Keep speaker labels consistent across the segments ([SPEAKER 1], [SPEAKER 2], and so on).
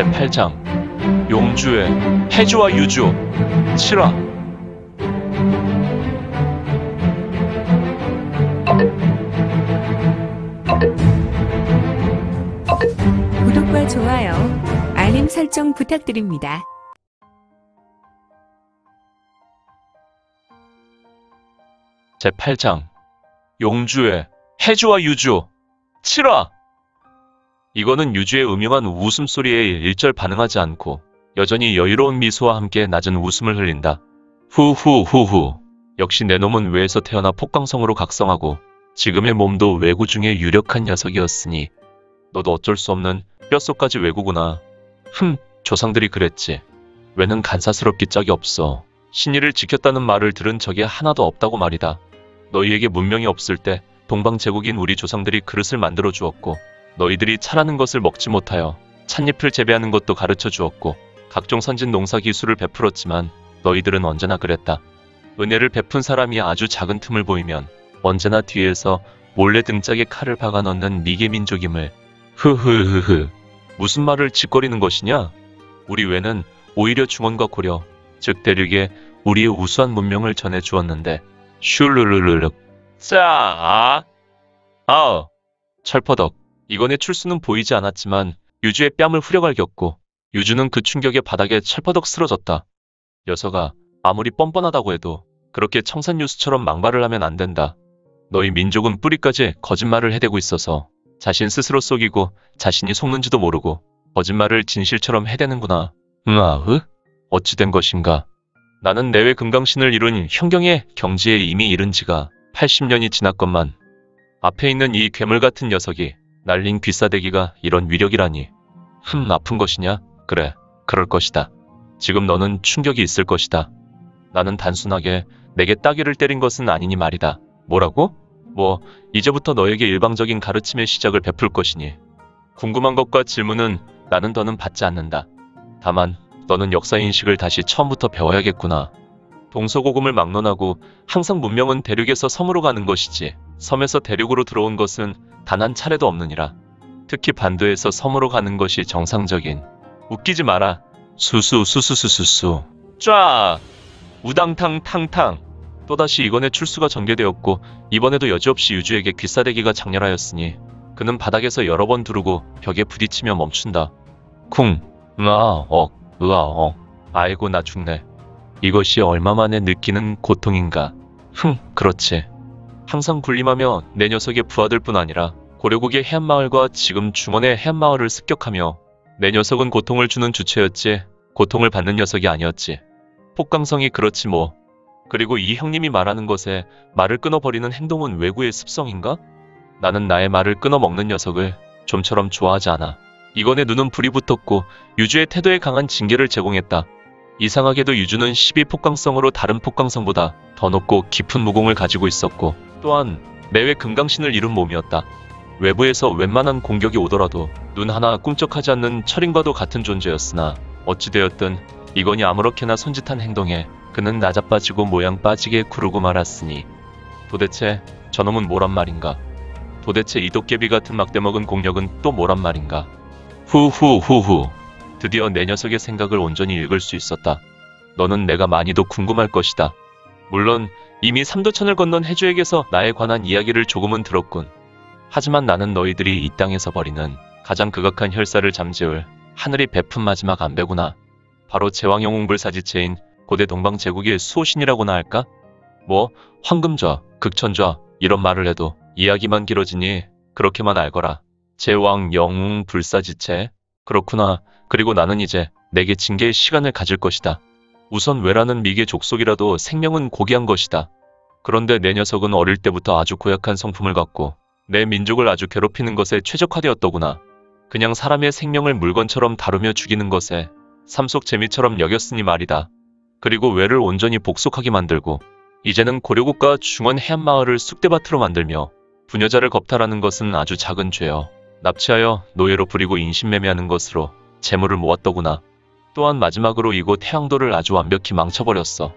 [SPEAKER 1] 제8장 용주의 해주와 유주 7화.
[SPEAKER 2] 구독과 좋아요, 알림 설정 부탁드립니다.
[SPEAKER 1] 제8장 용주의 해주와 유주 7화. 이거는 유주의 음흉한 웃음소리에 일절 반응하지 않고 여전히 여유로운 미소와 함께 낮은 웃음을 흘린다. 후후후후. 역시 내 놈은 외에서 태어나 폭강성으로 각성하고 지금의 몸도 외구 중에 유력한 녀석이었으니 너도 어쩔 수 없는 뼛속까지 외구구나. 조상들이 그랬지. 외는 간사스럽기 짝이 없어. 신의를 지켰다는 말을 들은 적이 하나도 없다고 말이다. 너희에게 문명이 없을 때 동방제국인 우리 조상들이 그릇을 만들어 주었고 너희들이 차라는 것을 먹지 못하여 찻잎을 재배하는 것도 가르쳐 주었고 각종 선진 농사 기술을 베풀었지만 너희들은 언제나 그랬다. 은혜를 베푼 사람이 아주 작은 틈을 보이면 언제나 뒤에서 몰래 등짝에 칼을 박아 넣는 미개 민족임을. 흐흐흐흐. 무슨 말을 짓거리는 것이냐? 우리 외는 오히려 중원과 고려, 즉 대륙에 우리의 우수한 문명을 전해 주었는데 슐르르르륵. 짜. 철퍼덕. 이건의 출수는 보이지 않았지만 유주의 뺨을 후려갈겼고 유주는 그 충격에 바닥에 철퍼덕 쓰러졌다. 녀석아, 아무리 뻔뻔하다고 해도 그렇게 청산유수처럼 막말을 하면 안 된다. 너희 민족은 뿌리까지 거짓말을 해대고 있어서 자신 스스로 속이고 자신이 속는지도 모르고 거짓말을 진실처럼 해대는구나. 어찌 된 것인가? 나는 내외 금강신을 이룬 현경의 경지에 이미 이른 지가 80년이 지났건만 앞에 있는 이 괴물 같은 녀석이 날린 귀싸대기가 이런 위력이라니. 아픈 것이냐? 그래, 그럴 것이다. 지금 너는 충격이 있을 것이다. 나는 단순하게 내게 따귀를 때린 것은 아니니 말이다. 뭐라고? 이제부터 너에게 일방적인 가르침의 시작을 베풀 것이니 궁금한 것과 질문은 나는 더는 받지 않는다. 다만 너는 역사인식을 다시 처음부터 배워야겠구나. 동서고금을 막론하고 항상 문명은 대륙에서 섬으로 가는 것이지 섬에서 대륙으로 들어온 것은 단 한 차례도 없느니라. 특히 반도에서 섬으로 가는 것이 정상적인. 웃기지 마라. 수수수수수수수. 쫙. 우당탕탕탕. 또다시 이건의 출수가 전개되었고 이번에도 여지없이 유주에게 귀싸대기가 장렬하였으니 그는 바닥에서 여러 번 두르고 벽에 부딪히며 멈춘다. 쿵. 아이고 나 죽네. 이것이 얼마만에 느끼는 고통인가. 그렇지. 항상 군림하며 내 녀석의 부하들 뿐 아니라 고려국의 해안마을과 지금 중원의 해안마을을 습격하며 내 녀석은 고통을 주는 주체였지 고통을 받는 녀석이 아니었지. 폭강성이 그렇지 뭐. 그리고 이 형님이 말하는 것에 말을 끊어버리는 행동은 외구의 습성인가? 나는 나의 말을 끊어먹는 녀석을 좀처럼 좋아하지 않아. 이건의 눈은 불이 붙었고 유주의 태도에 강한 징계를 제공했다. 이상하게도 유주는 12폭강성으로 다른 폭강성보다 더 높고 깊은 무공을 가지고 있었고 또한 내외 금강신을 이룬 몸이었다. 외부에서 웬만한 공격이 오더라도 눈 하나 꿈쩍하지 않는 철인과도 같은 존재였으나 어찌되었든 이건이 아무렇게나 손짓한 행동에 그는 나자빠지고 모양 빠지게 구르고 말았으니 도대체 저놈은 뭐란 말인가? 도대체 이 도깨비 같은 막대먹은 공력은 또 뭐란 말인가? 후후후후. 드디어 내 녀석의 생각을 온전히 읽을 수 있었다. 너는 내가 많이도 궁금할 것이다. 물론 이미 삼도천을 건넌 해주에게서 나에 관한 이야기를 조금은 들었군. 하지만 나는 너희들이 이 땅에서 벌이는 가장 극악한 혈사를 잠재울 하늘이 베푼 마지막 안배구나. 바로 제왕영웅불사지체인 고대 동방제국의 수호신이라고나 할까? 황금좌, 극천좌 이런 말을 해도 이야기만 길어지니 그렇게만 알거라. 제왕영웅불사지체. 그렇구나. 그리고 나는 이제 내게 징계의 시간을 가질 것이다. 우선 외라는 미개 족속이라도 생명은 고귀한 것이다. 그런데 내 녀석은 어릴 때부터 아주 고약한 성품을 갖고 내 민족을 아주 괴롭히는 것에 최적화되었더구나. 그냥 사람의 생명을 물건처럼 다루며 죽이는 것에 삶속 재미처럼 여겼으니 말이다. 그리고 외를 온전히 복속하게 만들고 이제는 고려국과 중원 해안마을을 쑥대밭으로 만들며 부녀자를 겁탈하는 것은 아주 작은 죄여 납치하여 노예로 부리고 인신매매하는 것으로 재물을 모았더구나. 또한 마지막으로 이곳 태양도를 아주 완벽히 망쳐버렸어.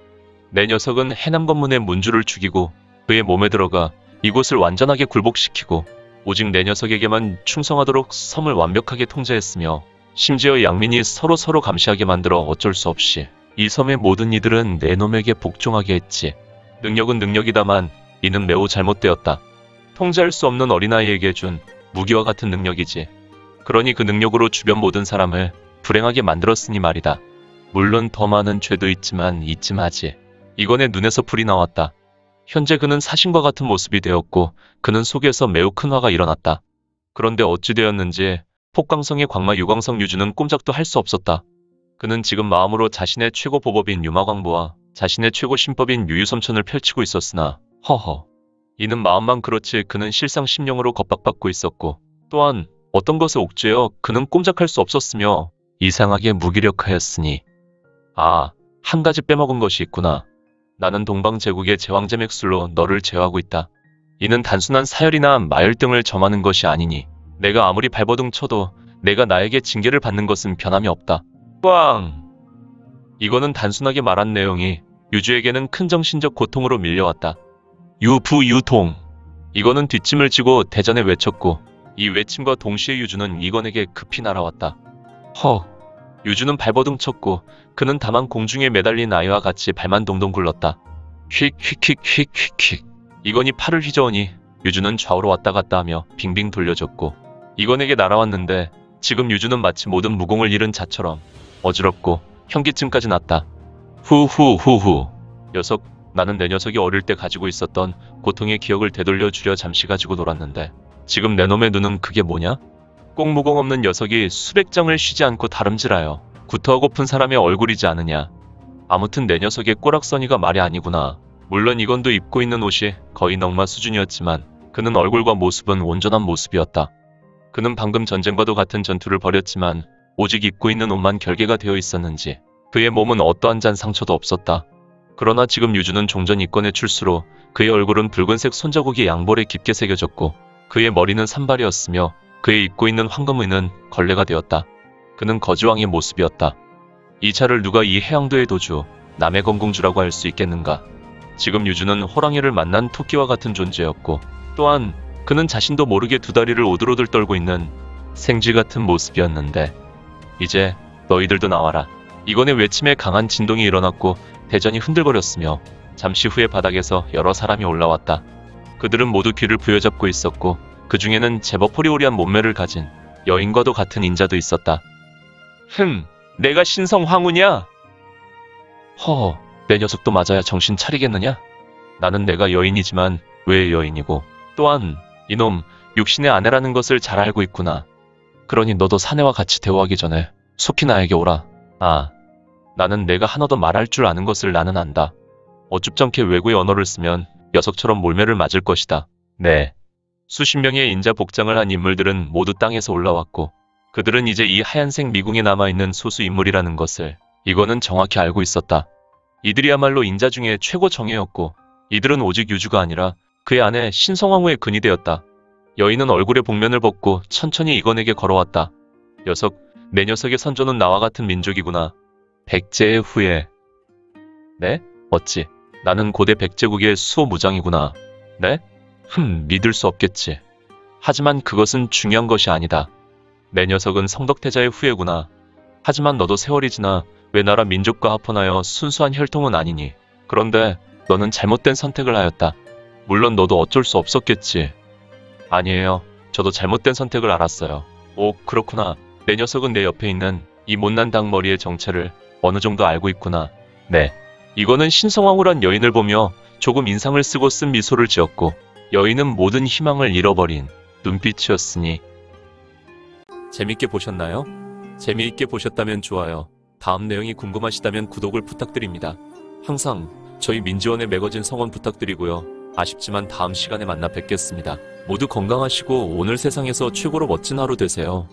[SPEAKER 1] 내 녀석은 해남 관문의 문주를 죽이고 그의 몸에 들어가 이곳을 완전하게 굴복시키고 오직 내 녀석에게만 충성하도록 섬을 완벽하게 통제했으며 심지어 양민이 서로 감시하게 만들어 어쩔 수 없이 이 섬의 모든 이들은 내 놈에게 복종하게 했지. 능력은 능력이다만 이는 매우 잘못되었다. 통제할 수 없는 어린아이에게 준 무기와 같은 능력이지. 그러니 그 능력으로 주변 모든 사람을 불행하게 만들었으니 말이다. 물론 더 많은 죄도 있지만 이쯤하지. 이건의 눈에서 불이 나왔다. 현재 그는 사신과 같은 모습이 되었고 그는 속에서 매우 큰 화가 일어났다. 그런데 어찌 되었는지 폭강성의 광마 유광성 유주는 꼼짝도 할 수 없었다. 그는 지금 마음으로 자신의 최고 보법인 유마광부와 자신의 최고 신법인 유유섬천을 펼치고 있었으나 허허. 이는 마음만 그렇지 그는 실상 심령으로 겁박받고 있었고 또한 어떤 것에 옥죄어 그는 꼼짝할 수 없었으며 이상하게 무기력하였으니 아, 한 가지 빼먹은 것이 있구나. 나는 동방제국의 제왕제 맥술로 너를 제어하고 있다. 이는 단순한 사열이나 마열등을 점하는 것이 아니니 내가 아무리 발버둥 쳐도 내가 나에게 징계를 받는 것은 변함이 없다. 꽝! 이거는 단순하게 말한 내용이 유주에게는 큰 정신적 고통으로 밀려왔다. 유부유통! 이거는 뒷짐을 지고 대전에 외쳤고 이 외침과 동시에 유주는 이건에게 급히 날아왔다. 허! 유주는 발버둥 쳤고 그는 다만 공중에 매달린 아이와 같이 발만 동동 굴렀다. 휙휙휙휙휙. 이건이 팔을 휘저으니 유주는 좌우로 왔다 갔다 하며 빙빙 돌려줬고 이건에게 날아왔는데 지금 유주는 마치 모든 무공을 잃은 자처럼 어지럽고 현기증까지 났다. 후후후후. 녀석, 나는 내 녀석이 어릴 때 가지고 있었던 고통의 기억을 되돌려 주려 잠시 가지고 놀았는데 지금 내 놈의 눈은 그게 뭐냐? 꼭 무공 없는 녀석이 수백 장을 쉬지 않고 다름질하여 구토하고픈 사람의 얼굴이지 않으냐. 아무튼 내 녀석의 꼬락서니가 말이 아니구나. 물론 이건도 입고 있는 옷이 거의 넉마 수준이었지만 그는 얼굴과 모습은 온전한 모습이었다. 그는 방금 전쟁과도 같은 전투를 벌였지만 오직 입고 있는 옷만 결계가 되어 있었는지 그의 몸은 어떠한 잔 상처도 없었다. 그러나 지금 유주는 종전 이권의 출수로 그의 얼굴은 붉은색 손자국이 양볼에 깊게 새겨졌고 그의 머리는 산발이었으며 그의 입고 있는 황금의는 걸레가 되었다. 그는 거지왕의 모습이었다. 이 차를 누가 이 해양도의 도주, 남의 건공주라고 할 수 있겠는가. 지금 유주는 호랑이를 만난 토끼와 같은 존재였고 또한 그는 자신도 모르게 두 다리를 오들오들 떨고 있는 생쥐 같은 모습이었는데 이제 너희들도 나와라. 이건의 외침에 강한 진동이 일어났고 대전이 흔들거렸으며 잠시 후에 바닥에서 여러 사람이 올라왔다. 그들은 모두 귀를 부여잡고 있었고 그 중에는 제법 호리호리한 몸매를 가진 여인과도 같은 인자도 있었다. 내가 신성 황후냐? 허허, 내 녀석도 맞아야 정신 차리겠느냐? 나는 내가 여인이지만 왜 여인이고 또한 이놈 육신의 아내라는 것을 잘 알고 있구나. 그러니 너도 사내와 같이 대화하기 전에 속히 나에게 오라. 아, 나는 내가 한어도 말할 줄 아는 것을 나는 안다. 어줍잖게 외구의 언어를 쓰면 녀석처럼 몰매를 맞을 것이다. 네. 수십 명의 인자 복장을 한 인물들은 모두 땅에서 올라왔고 그들은 이제 이 하얀색 미궁에 남아있는 소수 인물이라는 것을 이거는 정확히 알고 있었다. 이들이야말로 인자 중에 최고 정예였고 이들은 오직 유주가 아니라 그의 아내 신성황후의 근이 되었다. 여인은 얼굴에 복면을 벗고 천천히 이건에게 걸어왔다. 녀석, 내 녀석의 선조는 나와 같은 민족이구나. 백제의 후예. 네? 어찌? 나는 고대 백제국의 수호무장이구나. 네? 믿을 수 없겠지. 하지만 그것은 중요한 것이 아니다. 내 녀석은 성덕태자의 후예구나. 하지만 너도 세월이 지나 왜 나라 민족과 합헌하여 순수한 혈통은 아니니. 그런데 너는 잘못된 선택을 하였다. 물론 너도 어쩔 수 없었겠지. 아니에요. 저도 잘못된 선택을 알았어요. 오, 그렇구나. 내 녀석은 내 옆에 있는 이 못난 닭머리의 정체를 어느 정도 알고 있구나. 네. 이거는 신성황후란 여인을 보며 조금 인상을 쓰고 쓴 미소를 지었고 여인은 모든 희망을 잃어버린 눈빛이었으니. 재밌게 보셨나요? 재미있게 보셨다면 좋아요. 다음 내용이 궁금하시다면 구독을 부탁드립니다. 항상 저희 민지원의 매거진 성원 부탁드리고요. 아쉽지만 다음 시간에 만나 뵙겠습니다. 모두 건강하시고 오늘 세상에서 최고로 멋진 하루 되세요.